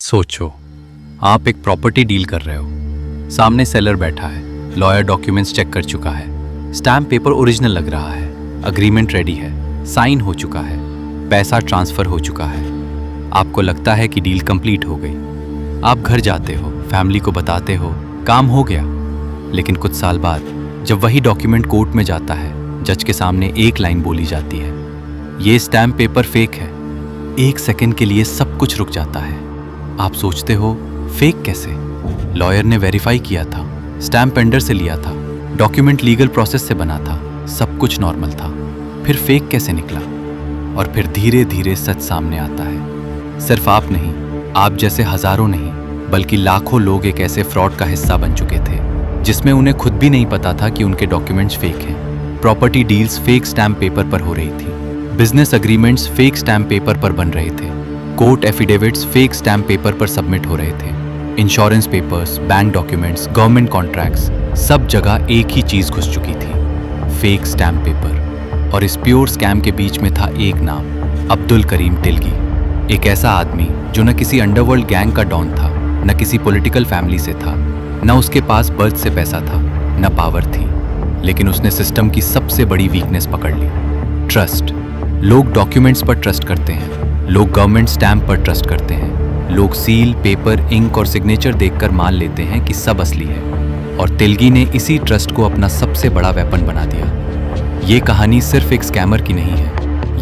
सोचो, आप एक प्रॉपर्टी डील कर रहे हो। सामने सेलर बैठा है, लॉयर डॉक्यूमेंट्स चेक कर चुका है, स्टैम्प पेपर ओरिजिनल लग रहा है, अग्रीमेंट रेडी है, साइन हो चुका है, पैसा ट्रांसफर हो चुका है। आपको लगता है कि डील कंप्लीट हो गई। आप घर जाते हो, फैमिली को बताते हो, काम हो गया। लेकिन कुछ साल बाद जब वही डॉक्यूमेंट कोर्ट में जाता है, जज के सामने एक लाइन बोली जाती है, ये स्टैम्प पेपर फेक है। एक सेकंड के लिए सब कुछ रुक जाता है। आप सोचते हो, फेक कैसे? लॉयर ने वेरीफाई किया था, स्टैम्प पेंडर से लिया था, डॉक्यूमेंट लीगल प्रोसेस से बना था, सब कुछ नॉर्मल था। फिर फेक कैसे निकला? और फिर धीरे धीरे सच सामने आता है। सिर्फ आप नहीं, आप जैसे हजारों नहीं, बल्कि लाखों लोग एक ऐसे फ्रॉड का हिस्सा बन चुके थे जिसमें उन्हें खुद भी नहीं पता था कि उनके डॉक्यूमेंट्स फेक हैं। Property deals fake stamp paper पर हो रही थी, business agreements fake stamp paper पर बन रहे थे, court affidavits fake stamp paper पर सबमिट हो रहे थे, insurance papers, bank documents, government contracts, सब जगह एक ही चीज घुस चुकी थी, फेक स्टैम्प पेपर। और इस प्योर स्कैम के बीच में था एक नाम, अब्दुल करीम तिलगी। एक ऐसा आदमी जो न किसी अंडरवर्ल्ड गैंग का डॉन था, न किसी पॉलिटिकल फैमिली से था, न उसके पास बर्थ से पैसा था, न पावर थी, लेकिन उसने सिस्टम की सबसे बड़ी वीकनेस पकड़ ली, ट्रस्ट। लोग डॉक्यूमेंट्स पर ट्रस्ट करते हैं, लोग गवर्नमेंट स्टैम्प पर ट्रस्ट करते हैं, लोग सील, पेपर, इंक और सिग्नेचर देखकर मान लेते हैं कि सब असली है। और तिलगी ने इसी ट्रस्ट को अपना सबसे बड़ा वेपन बना दिया। ये कहानी सिर्फ एक स्कैमर की नहीं है,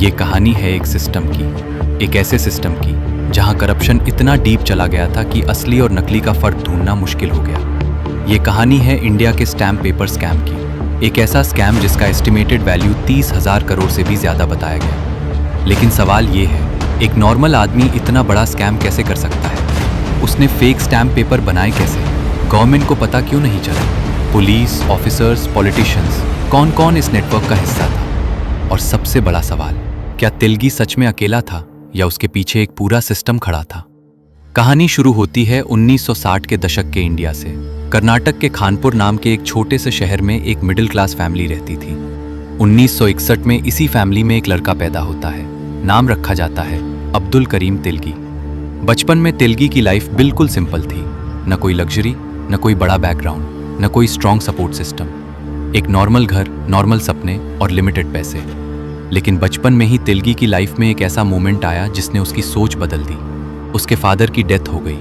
ये कहानी है एक सिस्टम की, एक ऐसे सिस्टम की जहां करप्शन इतना डीप चला गया था कि असली और नकली का फर्क ढूंढना मुश्किल हो गया। ये कहानी है इंडिया के स्टैम्प पेपर स्कैम की, एक ऐसा स्कैम जिसका एस्टिमेटेड वैल्यू 30,000 करोड़ से भी ज्यादा बताया गया। लेकिन सवाल ये है, एक नॉर्मल आदमी इतना बड़ा स्कैम कैसे कर सकता है? उसने फेक स्टैम्प पेपर बनाए कैसे? गवर्नमेंट को पता क्यों नहीं चला? पुलिस, ऑफिसर्स, पॉलिटिशियंस, कौन कौन इस नेटवर्क का हिस्सा था? और सबसे बड़ा सवाल, क्या तिलगी सच में अकेला था या उसके पीछे एक पूरा सिस्टम खड़ा था? कहानी शुरू होती है 1960 के दशक के इंडिया से। कर्नाटक के खानपुर नाम के एक छोटे से शहर में एक मिडिल क्लास फैमिली रहती थी। 1961 में इसी फैमिली में एक लड़का पैदा होता है, नाम रखा जाता है अब्दुल करीम तिलगी। बचपन में तिलगी की लाइफ बिल्कुल सिंपल थी, न कोई लग्जरी, न कोई बड़ा बैकग्राउंड, न कोई स्ट्रॉन्ग सपोर्ट सिस्टम। एक नॉर्मल घर, नॉर्मल सपने और लिमिटेड पैसे। लेकिन बचपन में ही तिलगी की लाइफ में एक ऐसा मोमेंट आया जिसने उसकी सोच बदल दी। उसके फादर की डेथ हो गई,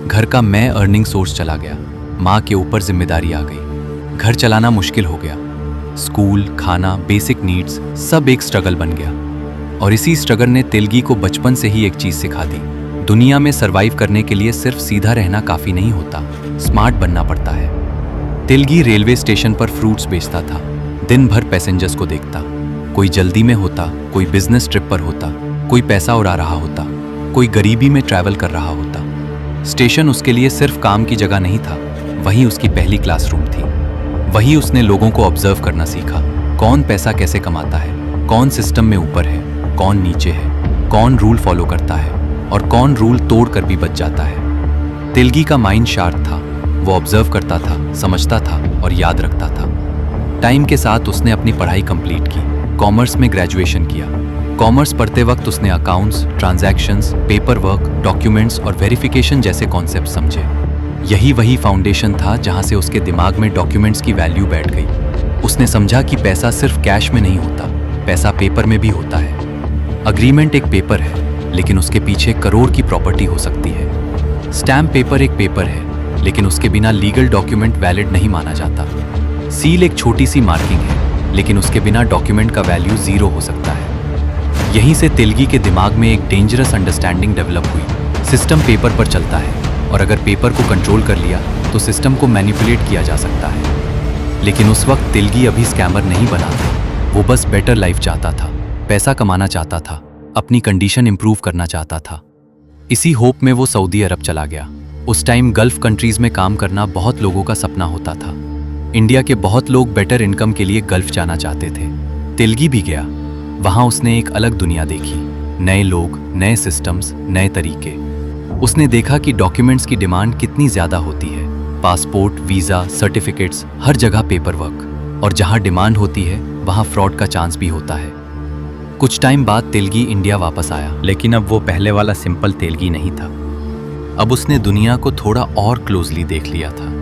घर का मैं अर्निंग सोर्स चला गया, माँ के ऊपर जिम्मेदारी आ गई, घर चलाना मुश्किल हो गया, स्कूल, खाना, बेसिक नीड्स सब एक स्ट्रगल बन गया। और इसी स्ट्रगल ने तिलगी को बचपन से ही एक चीज सिखा दी, दुनिया में सरवाइव करने के लिए सिर्फ सीधा रहना काफी नहीं होता, स्मार्ट बनना पड़ता है। तिलगी रेलवे स्टेशन पर फ्रूट्स बेचता था, दिन भर पैसेंजर्स को देखता, कोई जल्दी में होता, कोई बिजनेस ट्रिप पर होता, कोई पैसा उड़ा रहा होता, कोई गरीबी में ट्रैवल कर रहा होता। स्टेशन उसके लिए सिर्फ काम की जगह नहीं था, वहीं उसकी पहली क्लासरूम थी। वहीं उसने लोगों को ऑब्जर्व करना सीखा, कौन पैसा कैसे कमाता है, कौन सिस्टम में ऊपर है, कौन नीचे है, कौन रूल फॉलो करता है और कौन रूल तोड़ कर भी बच जाता है। तिलगी का माइंड शार्प था, वो ऑब्जर्व करता था, समझता था और याद रखता था। टाइम के साथ उसने अपनी पढ़ाई कंप्लीट की, कॉमर्स में ग्रेजुएशन किया। कॉमर्स पढ़ते वक्त उसने accounts, transactions, paper work, documents और वेरिफिकेशन जैसे कॉन्सेप्ट समझे। यही वही फाउंडेशन था जहां से उसके दिमाग में डॉक्यूमेंट्स की वैल्यू बैठ गई। उसने समझा कि पैसा सिर्फ कैश में नहीं होता, पैसा पेपर में भी होता है। अग्रीमेंट एक पेपर है, लेकिन उसके पीछे करोड़ की प्रॉपर्टी हो सकती है। स्टैम्प पेपर एक पेपर है, लेकिन उसके बिना लीगल डॉक्यूमेंट वैलिड नहीं माना जाता। सील एक छोटी सी मार्किंग है, लेकिन उसके बिना डॉक्यूमेंट का वैल्यू जीरो हो सकता है। यहीं से तिलगी के दिमाग में एक डेंजरस अंडरस्टैंडिंग डेवलप हुई, सिस्टम पेपर पर चलता है और अगर पेपर को कंट्रोल कर लिया तो सिस्टम को मैनिपुलेट किया जा सकता है। लेकिन उस वक्त तिलगी अभी स्कैमर नहीं बना था, वो बस बेटर लाइफ चाहता था, पैसा कमाना चाहता था, अपनी कंडीशन इंप्रूव करना चाहता था। इसी होप में वो सऊदी अरब चला गया। उस टाइम गल्फ कंट्रीज में काम करना बहुत लोगों का सपना होता था। इंडिया के बहुत लोग बेटर इनकम के लिए गल्फ जाना चाहते थे। तिलगी भी गया, वहां उसने एक अलग दुनिया देखी, नए लोग, नए सिस्टम्स, नए तरीके। उसने देखा कि डॉक्यूमेंट्स की डिमांड कितनी ज्यादा होती है, पासपोर्ट, वीजा, सर्टिफिकेट्स, हर जगह पेपर वर्क। और जहां डिमांड होती है वहां फ्रॉड का चांस भी होता है। कुछ टाइम बाद तिलगी इंडिया वापस आया, लेकिन अब वो पहले वाला सिंपल तिलगी नहीं था। अब उसने दुनिया को थोड़ा और क्लोजली देख लिया था।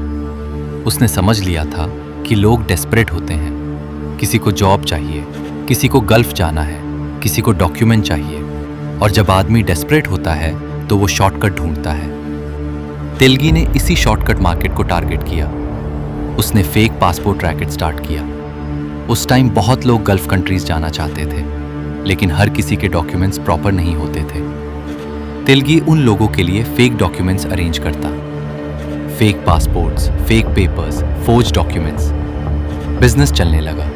उसने समझ लिया था कि लोग डेस्परेट होते हैं। किसी को जॉब चाहिए, किसी को गल्फ जाना है, किसी को डॉक्यूमेंट चाहिए, और जब आदमी डेस्परेट होता है तो वो शॉर्टकट ढूंढता है। तेलगी ने इसी शॉर्टकट मार्केट को टारगेट किया। उसने फेक पासपोर्ट रैकेट स्टार्ट किया। उस टाइम बहुत लोग गल्फ कंट्रीज जाना चाहते थे, लेकिन हर किसी के डॉक्यूमेंट्स प्रॉपर नहीं होते थे। तेलगी उन लोगों के लिए फेक डॉक्यूमेंट्स अरेंज करता। Fake passports, fake papers, forge documents. Business चलने लगा,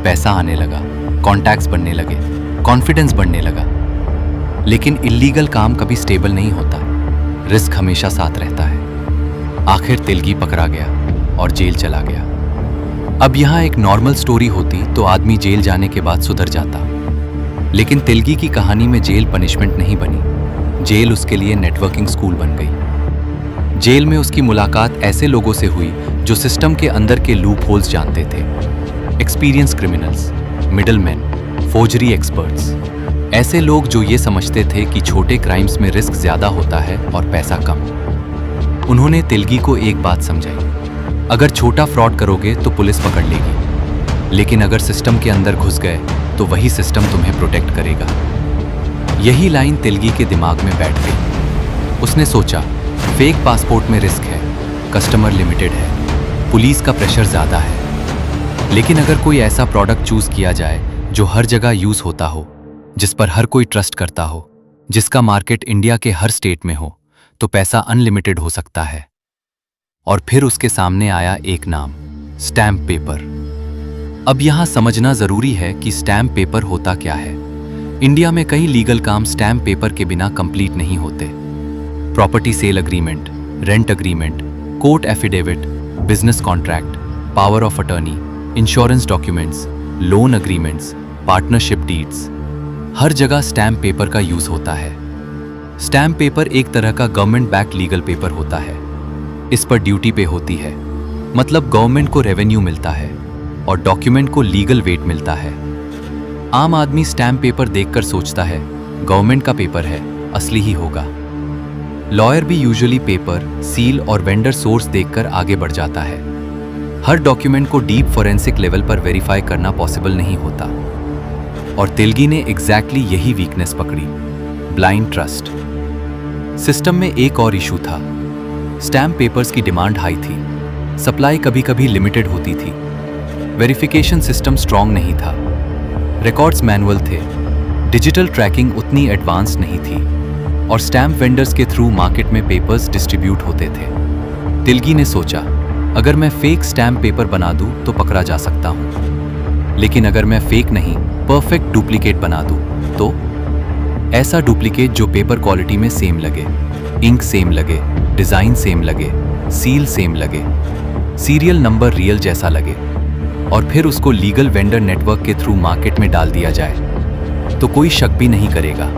पैसा आने लगा, कॉन्टैक्ट्स बनने लगे, कॉन्फिडेंस बढ़ने लगा। लेकिन इलीगल काम कभी स्टेबल नहीं होता, रिस्क हमेशा साथ रहता है। आखिर तेलगी पकड़ा गया और जेल चला गया। अब यहाँ एक नॉर्मल स्टोरी होती तो आदमी जेल जाने के बाद सुधर जाता, लेकिन तेलगी की कहानी में जेल पनिशमेंट नहीं बनी। जेल उसके लिए नेटवर्किंग स्कूल बन गई। जेल में उसकी मुलाकात ऐसे लोगों से हुई जो सिस्टम के अंदर के लूप होल्स जानते थे। Experience criminals, middleman, forgery experts, ऐसे लोग जो ये समझते थे कि छोटे क्राइम्स में रिस्क ज्यादा होता है और पैसा कम। उन्होंने तेलगी को एक बात समझाई, अगर छोटा फ्रॉड करोगे तो पुलिस पकड़ लेगी, लेकिन अगर सिस्टम के अंदर घुस गए तो वही सिस्टम तुम्हें प्रोटेक्ट करेगा। यही लाइन तेलगी के दिमाग में बैठ गई। उसने सोचा, फेक पासपोर्ट में रिस्क है, कस्टमर लिमिटेड है, पुलिस का प्रेशर ज्यादा है, लेकिन अगर कोई ऐसा प्रोडक्ट चूज किया जाए जो हर जगह यूज होता हो, जिस पर हर कोई ट्रस्ट करता हो, जिसका मार्केट इंडिया के हर स्टेट में हो, तो पैसा अनलिमिटेड हो सकता है। और फिर उसके सामने आया एक नाम, स्टैम्प पेपर। अब यहां समझना जरूरी है कि स्टैम्प पेपर होता क्या है। इंडिया में कई लीगल काम स्टैम्प पेपर के बिना कंप्लीट नहीं होते। Property sale agreement, rent agreement, court affidavit, business contract, power of attorney, insurance documents, loan agreements, partnership deeds, हर जगह स्टैम्प पेपर का यूज होता है। स्टैम्प पेपर एक तरह का गवर्नमेंट बैक्ड लीगल पेपर होता है। इस पर ड्यूटी पे होती है, मतलब गवर्नमेंट को रेवेन्यू मिलता है और डॉक्यूमेंट को लीगल वेट मिलता है। आम आदमी स्टैम्प पेपर देखकर सोचता है गवर्नमेंट का पेपर है, असली ही होगा। लॉयर भी यूजुअली पेपर, सील और वेंडर सोर्स देखकर आगे बढ़ जाता है। हर डॉक्यूमेंट को डीप फोरेंसिक लेवल पर वेरीफाई करना पॉसिबल नहीं होता। और तेलगी ने एग्जैक्टली यही वीकनेस पकड़ी, ब्लाइंड ट्रस्ट। सिस्टम में एक और इशू था, स्टैम्प पेपर्स की डिमांड हाई थी, सप्लाई कभी कभी लिमिटेड होती थी, वेरिफिकेशन सिस्टम स्ट्रांग नहीं था, रिकॉर्ड्स मैनुअल थे, डिजिटल ट्रैकिंग उतनी एडवांस नहीं थी, और स्टैम्प वेंडर्स के थ्रू मार्केट में पेपर्स डिस्ट्रीब्यूट होते थे। तेलगी ने सोचा, अगर मैं फेक स्टैम्प पेपर बना दूं तो पकड़ा जा सकता हूं, लेकिन अगर मैं फेक नहीं, परफेक्ट डुप्लीकेट बना दूं तो ऐसा डुप्लीकेट जो पेपर क्वालिटी में सेम लगे, इंक सेम लगे, डिजाइन सेम लगे, सील सेम लगे, सीरियल नंबर रियल जैसा लगे, और फिर उसको लीगल वेंडर नेटवर्क के थ्रू मार्केट में डाल दिया जाए तो कोई शक भी नहीं करेगा।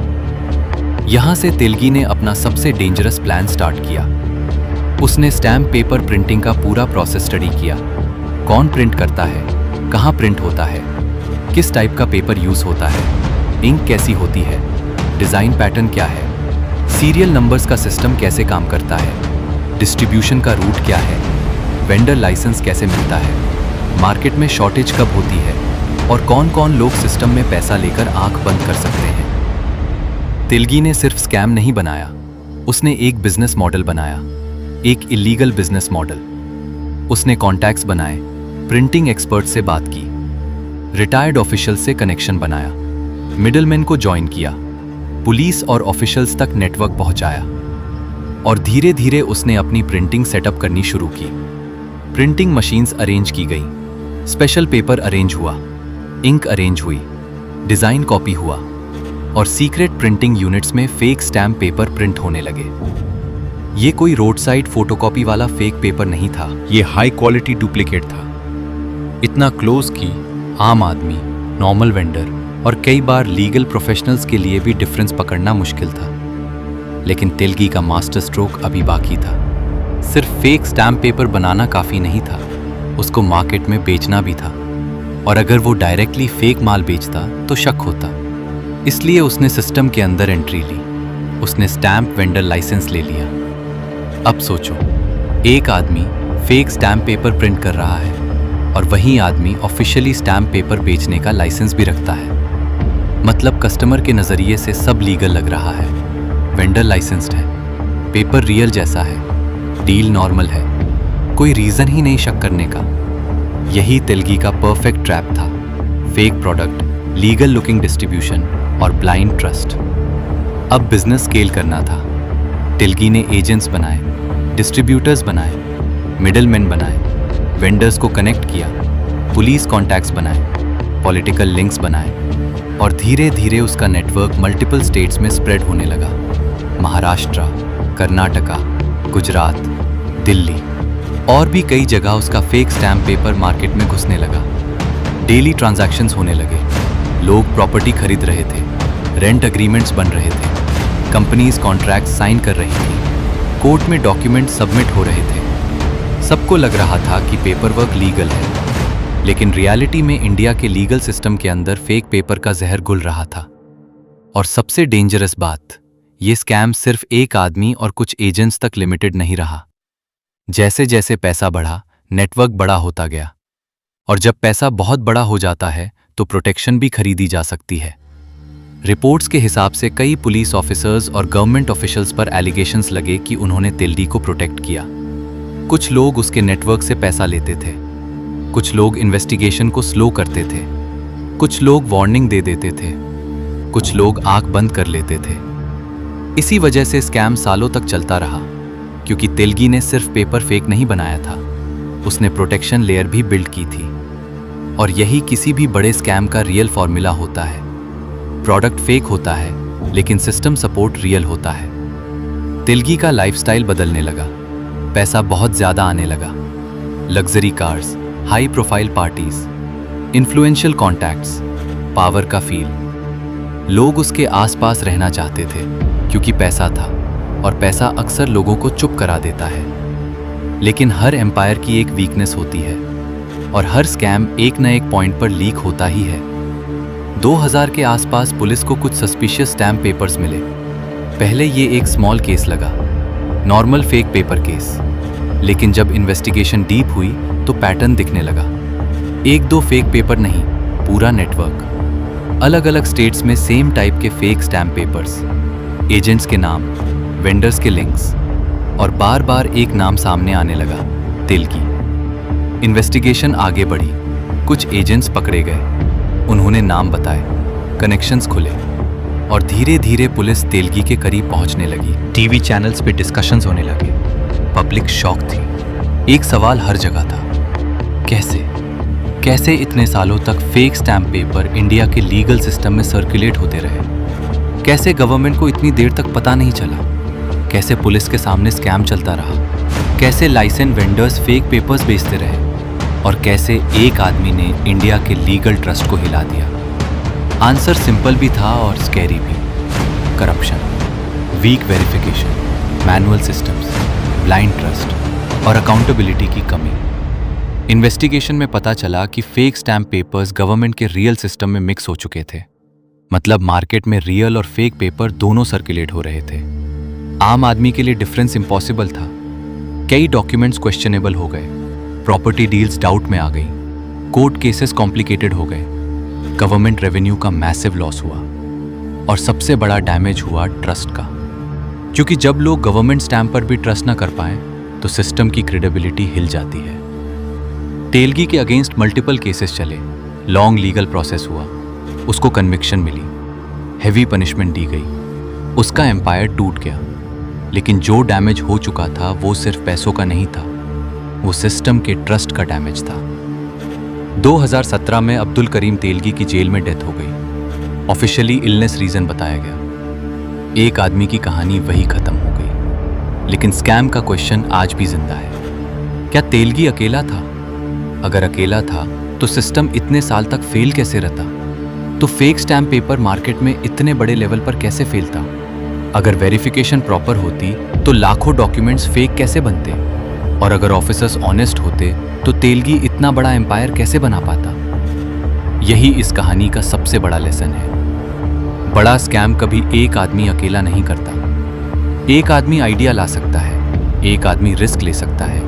यहां से तेलगी ने अपना सबसे डेंजरस प्लान स्टार्ट किया। उसने स्टैम्प पेपर प्रिंटिंग का पूरा प्रोसेस स्टडी किया। कौन प्रिंट करता है, कहां प्रिंट होता है, किस टाइप का पेपर यूज होता है, इंक कैसी होती है, डिजाइन पैटर्न क्या है, सीरियल नंबर्स का सिस्टम कैसे काम करता है, डिस्ट्रीब्यूशन का रूट क्या है, वेंडर लाइसेंस कैसे मिलता है, मार्केट में शॉर्टेज कब होती है, और कौन कौन लोग सिस्टम में पैसा लेकर आंख बंद कर सकते हैं। तेलगी ने सिर्फ स्कैम नहीं बनाया, उसने एक बिजनेस मॉडल बनाया, एक इलीगल बिजनेस मॉडल। उसने कॉन्टैक्ट्स बनाए, प्रिंटिंग एक्सपर्ट से बात की, रिटायर्ड ऑफिशियल से कनेक्शन बनाया, मिडलमैन को ज्वाइन किया, पुलिस और ऑफिशियल्स तक नेटवर्क पहुंचाया, और धीरे धीरे उसने अपनी प्रिंटिंग सेटअप करनी शुरू की। प्रिंटिंग मशीन्स अरेंज की गई, स्पेशल पेपर अरेंज हुआ, इंक अरेंज हुई, डिजाइन कॉपी हुआ, और सीक्रेट प्रिंटिंग यूनिट्स में फेक स्टैम्प पेपर प्रिंट होने लगे। ये कोई रोड साइड फोटोकॉपी वाला फेक पेपर नहीं था, ये हाई क्वालिटी डुप्लीकेट था। इतना क्लोज कि आम आदमी, नॉर्मल वेंडर और कई बार लीगल प्रोफेशनल्स के लिए भी डिफरेंस पकड़ना मुश्किल था। लेकिन तेलगी का मास्टर स्ट्रोक अभी बाकी था। सिर्फ फेक स्टैम्प पेपर बनाना काफी नहीं था, उसको मार्केट में बेचना भी था, और अगर वो डायरेक्टली फेक माल बेचता तो शक होता। इसलिए उसने सिस्टम के अंदर एंट्री ली। उसने स्टैम्प वेंडर लाइसेंस ले लिया, अब सोचो, एक आदमी फेक स्टैम्प पेपर प्रिंट कर रहा है और वही आदमी ऑफिशियली स्टैम्प पेपर बेचने का लाइसेंस भी रखता है। मतलब कस्टमर के नज़रिए से सब लीगल लग रहा है, वेंडर लाइसेंस्ड है, पेपर रियल जैसा है, डील नॉर्मल है, कोई रीज़न ही नहीं शक करने का। यही तेलगी का परफेक्ट ट्रैप था, fake product, legal looking distribution और ब्लाइंड ट्रस्ट। अब बिजनेस स्केल करना था। तेलगी ने एजेंट्स बनाए, डिस्ट्रीब्यूटर्स बनाए, मिडलमैन बनाए, वेंडर्स को कनेक्ट किया, पुलिस कॉन्टैक्ट्स बनाए, पॉलिटिकल लिंक्स बनाए और धीरे धीरे उसका नेटवर्क मल्टीपल स्टेट्स में स्प्रेड होने लगा। महाराष्ट्र, कर्नाटका, गुजरात, दिल्ली और भी कई जगह उसका फेक स्टैम्प पेपर मार्केट में घुसने लगा। डेली ट्रांजैक्शंस होने लगे, लोग प्रॉपर्टी खरीद रहे थे, रेंट एग्रीमेंट्स बन रहे थे, कंपनीज कॉन्ट्रैक्ट साइन कर रही थी, कोर्ट में डॉक्यूमेंट सबमिट हो रहे थे। सबको लग रहा था कि पेपर वर्क लीगल है, लेकिन रियलिटी में इंडिया के लीगल सिस्टम के अंदर फेक पेपर का जहर घुल रहा था। और सबसे डेंजरस बात, ये स्कैम सिर्फ एक आदमी और कुछ एजेंट्स तक लिमिटेड नहीं रहा। जैसे जैसे पैसा बढ़ा, नेटवर्क बड़ा होता गया। और जब पैसा बहुत बड़ा हो जाता है तो प्रोटेक्शन भी खरीदी जा सकती है। रिपोर्ट्स के हिसाब से कई पुलिस ऑफिसर्स और गवर्नमेंट ऑफिशियल्स पर एलिगेशंस लगे कि उन्होंने तेलगी को प्रोटेक्ट किया। कुछ लोग उसके नेटवर्क से पैसा लेते थे, कुछ लोग इन्वेस्टिगेशन को स्लो करते थे, कुछ लोग वार्निंग दे देते थे, कुछ लोग आंख बंद कर लेते थे। इसी वजह से स्कैम सालों तक चलता रहा, क्योंकि तेलगी ने सिर्फ पेपर फेक नहीं बनाया था, उसने प्रोटेक्शन लेयर भी बिल्ड की थी। और यही किसी भी बड़े स्कैम का रियल फॉर्मूला होता है। प्रोडक्ट फेक होता है, लेकिन सिस्टम सपोर्ट रियल होता है। तेलगी का लाइफस्टाइल बदलने लगा, पैसा बहुत ज्यादा आने लगा, luxury cars, high profile parties, influential contacts, power का फील। लोग उसके आसपास रहना चाहते थे क्योंकि पैसा था, और पैसा अक्सर लोगों को चुप करा देता है। लेकिन हर एम्पायर की एक वीकनेस होती है, और हर स्कैम एक न एक पॉइंट पर लीक होता ही है। 2000 के आसपास पुलिस को कुछ सस्पिशियस स्टैम्प पेपर्स मिले। पहले ये एक स्मॉल केस लगा, नॉर्मल फेक पेपर केस। लेकिन जब इन्वेस्टिगेशन डीप हुई तो पैटर्न दिखने लगा। एक दो फेक पेपर नहीं, पूरा नेटवर्क। अलग अलग स्टेट्स में सेम टाइप के फेक स्टैम्प पेपर्स, एजेंट्स के नाम, वेंडर्स के लिंक्स, और बार बार एक नाम सामने आने लगा, तेलगी। इन्वेस्टिगेशन आगे बढ़ी, कुछ एजेंट्स पकड़े गए, उन्होंने नाम बताए, कनेक्शंस खुले, और धीरे धीरे पुलिस तेलगी के करीब पहुंचने लगी। टीवी चैनल्स पे डिस्कशंस होने लगे, पब्लिक शॉक थी। एक सवाल हर जगह था, कैसे इतने सालों तक फेक स्टैम्प पेपर इंडिया के लीगल सिस्टम में सर्कुलेट होते रहे? कैसे गवर्नमेंट को इतनी देर तक पता नहीं चला? कैसे पुलिस के सामने स्कैम चलता रहा? कैसे लाइसेंस वेंडर्स फेक पेपर्स बेचते रहे? और कैसे एक आदमी ने इंडिया के लीगल ट्रस्ट को हिला दिया? आंसर सिंपल भी था और स्कैरी भी। Corruption, weak verification, manual systems, blind trust और अकाउंटेबिलिटी की कमी। इन्वेस्टिगेशन में पता चला कि फेक स्टैम्प पेपर्स गवर्नमेंट के रियल सिस्टम में मिक्स हो चुके थे। मतलब मार्केट में रियल और फेक पेपर दोनों सर्कुलेट हो रहे थे। आम आदमी के लिए डिफरेंस इम्पॉसिबल था। कई डॉक्यूमेंट्स क्वेश्चनेबल हो गए, प्रॉपर्टी डील्स डाउट में आ गई, कोर्ट केसेस कॉम्प्लिकेटेड हो गए, गवर्नमेंट रेवेन्यू का मैसिव लॉस हुआ, और सबसे बड़ा डैमेज हुआ ट्रस्ट का। क्योंकि जब लोग गवर्नमेंट स्टैम्प पर भी ट्रस्ट ना कर पाए तो सिस्टम की क्रेडिबिलिटी हिल जाती है। तेलगी के अगेंस्ट मल्टीपल केसेस चले, लॉन्ग लीगल प्रोसेस हुआ, उसको कन्विक्शन मिली, हेवी पनिशमेंट दी गई, उसका एम्पायर टूट गया। लेकिन जो डैमेज हो चुका था वो सिर्फ पैसों का नहीं था, वो सिस्टम के ट्रस्ट का डैमेज था। 2017 में अब्दुल करीम तेलगी की जेल में डेथ हो गई। ऑफिशियली इलनेस रीजन बताया गया। एक आदमी की कहानी वही खत्म हो गई। लेकिन स्कैम का क्वेश्चन आज भी जिंदा है। क्या तेलगी अकेला था? अगर अकेला था तो सिस्टम इतने साल तक फेल कैसे रहता? तो फेक स्टैम्प पेपर मार्केट में इतने बड़े लेवल पर कैसे फैलता? अगर वेरिफिकेशन प्रॉपर होती तो लाखों डॉक्यूमेंट्स फेक कैसे बनते? और अगर ऑफिसर्स ऑनेस्ट होते तो तेलगी इतना बड़ा एम्पायर कैसे बना पाता? यही इस कहानी का सबसे बड़ा लेसन है। बड़ा स्कैम कभी एक आदमी अकेला नहीं करता। एक आदमी आइडिया ला सकता है, एक आदमी रिस्क ले सकता है,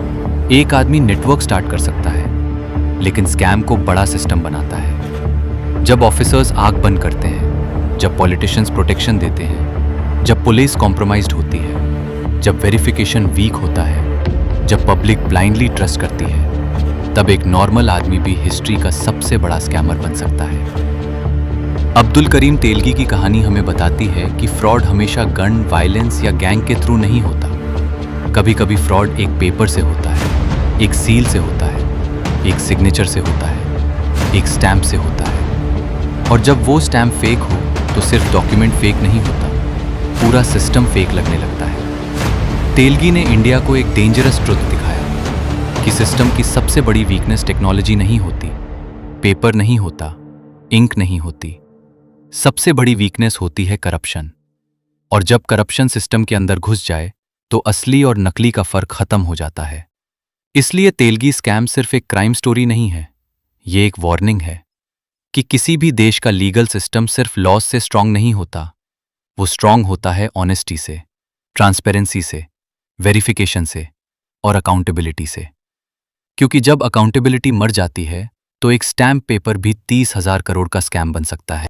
एक आदमी नेटवर्क स्टार्ट कर सकता है, लेकिन स्कैम को बड़ा सिस्टम बनाता है। जब ऑफिसर्स आंख बंद करते हैं, जब पॉलिटिशियंस प्रोटेक्शन देते हैं, जब पुलिस कॉम्प्रोमाइज्ड होती है, जब वेरिफिकेशन वीक होता है, जब पब्लिक ब्लाइंडली ट्रस्ट करती है, तब एक नॉर्मल आदमी भी हिस्ट्री का सबसे बड़ा स्कैमर बन सकता है। अब्दुल करीम तेलगी की कहानी हमें बताती है कि फ्रॉड हमेशा गन, वायलेंस या गैंग के थ्रू नहीं होता। कभी कभी फ्रॉड एक पेपर से होता है, एक सील से होता है, एक सिग्नेचर से होता है, एक स्टैम्प से होता है। और जब वो स्टैम्प फेक हो तो सिर्फ डॉक्यूमेंट फेक नहीं होता, पूरा सिस्टम फेक लगने लगता है। तेलगी ने इंडिया को एक डेंजरस ट्रुथ दिखाया कि सिस्टम की सबसे बड़ी वीकनेस टेक्नोलॉजी नहीं होती, पेपर नहीं होता, इंक नहीं होती। सबसे बड़ी वीकनेस होती है करप्शन। और जब करप्शन सिस्टम के अंदर घुस जाए तो असली और नकली का फर्क खत्म हो जाता है। इसलिए तेलगी स्कैम सिर्फ एक क्राइम स्टोरी नहीं है, ये एक वार्निंग है कि किसी भी देश का लीगल सिस्टम सिर्फ लॉज से स्ट्रांग नहीं होता, वो स्ट्रांग होता है ऑनेस्टी से, ट्रांसपेरेंसी से, वेरिफिकेशन से और अकाउंटेबिलिटी से। क्योंकि जब अकाउंटेबिलिटी मर जाती है तो एक स्टैम्प पेपर भी 30,000 करोड़ का स्कैम बन सकता है।